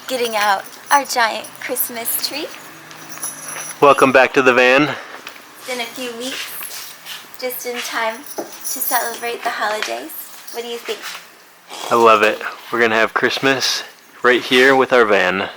getting out our giant Christmas tree. Welcome back to the van. It's been a few weeks, just in time to celebrate the holidays. What do you think? I love it. We're gonna have Christmas right here with our van.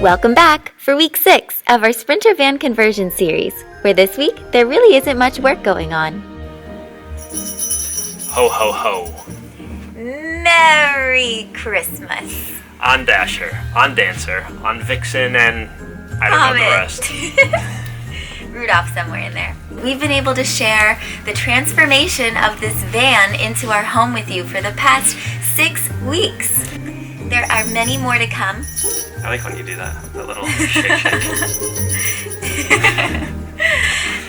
Welcome back for week 6 of our Sprinter van conversion series, where this week there really isn't much work going on. Ho ho ho. Merry Christmas. On Dasher, on Dancer, on Vixen, and I don't know the rest. Rudolph somewhere in there. We've been able to share the transformation of this van into our home with you for the past 6 weeks. There are many more to come. I like when you do that little shake.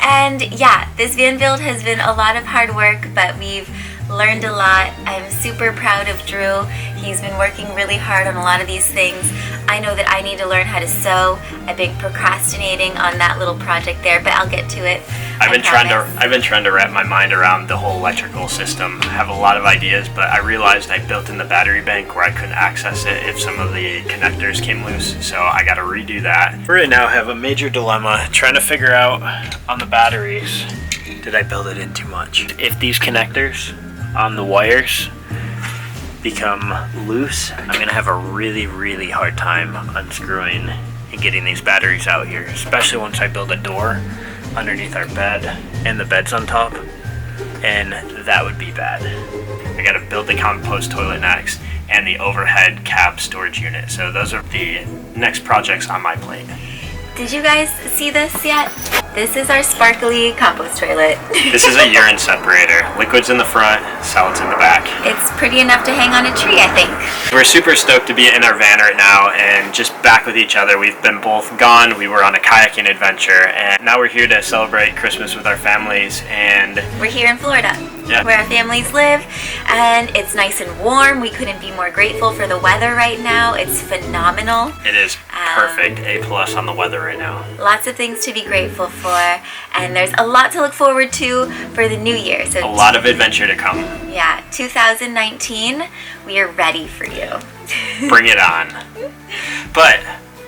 And yeah, this van build has been a lot of hard work, but we've learned a lot. I'm super proud of Drew. He's been working really hard on a lot of these things. I know that I need to learn how to sew. I've been procrastinating on that little project there, but I'll get to it. I've been trying to wrap my mind around the whole electrical system. I have a lot of ideas, but I realized I built in the battery bank where I couldn't access it if some of the connectors came loose, so I got to redo that. Right now I have a major dilemma trying to figure out on the batteries, did I build it in too much? If these connectors on the wires become loose, I'm gonna have a really hard time unscrewing and getting these batteries out here, especially once I build a door underneath our bed and the bed's on top, and that would be bad. I gotta build the compost toilet next and the overhead cab storage unit, so those are the next projects on my plate. Did you guys see this yet? This is our sparkly compost toilet. This is a urine separator. Liquids in the front, solids in the back. It's pretty enough to hang on a tree, I think. We're super stoked to be in our van right now and just back with each other. We've been both gone. We were on a kayaking adventure, and now we're here to celebrate Christmas with our families. And we're here in Florida, yeah, where our families live, and it's nice and warm. We couldn't be more grateful for the weather right now. It's phenomenal. It is perfect. A+ on the weather right now. Lots of things to be grateful for, and there's a lot to look forward to for the new year. So a lot of adventure to come. Yeah, 2019, we are ready for you. Bring it on. But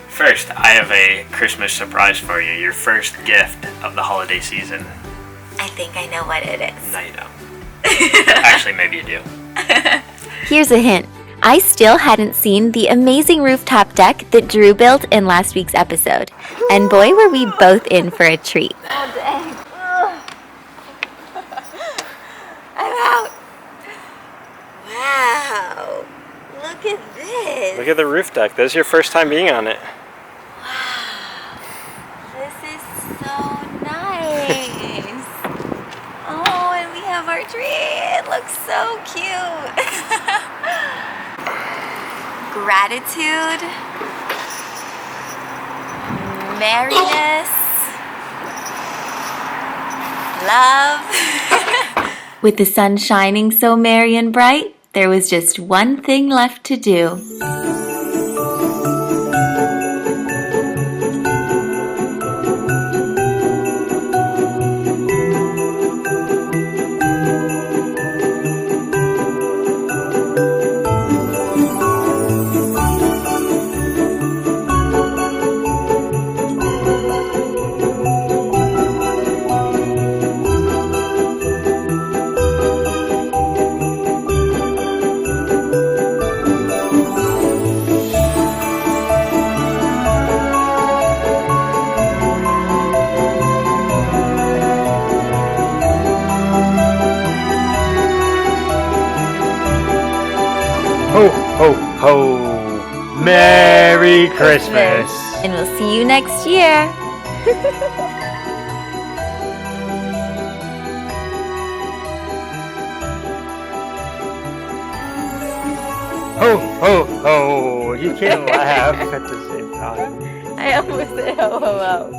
first, I have a Christmas surprise for you. Your first gift of the holiday season. I think I know what it is. No, you don't. Actually, maybe you do. Here's a hint. I still hadn't seen the amazing rooftop deck that Drew built in last week's episode. And boy, were we both in for a treat. Oh, dang. I'm out. Wow. Look at this. Look at the roof deck. This is your first time being on it. Wow. This is so nice. Oh, and we have our tree. It looks so cute. Gratitude, merriness, love. With the sun shining so merry and bright, there was just one thing left to do. Ho, ho, ho. Merry Christmas. And we'll see you next year. Ho, ho, ho. You can't laugh at the same time. I almost said ho, ho, ho.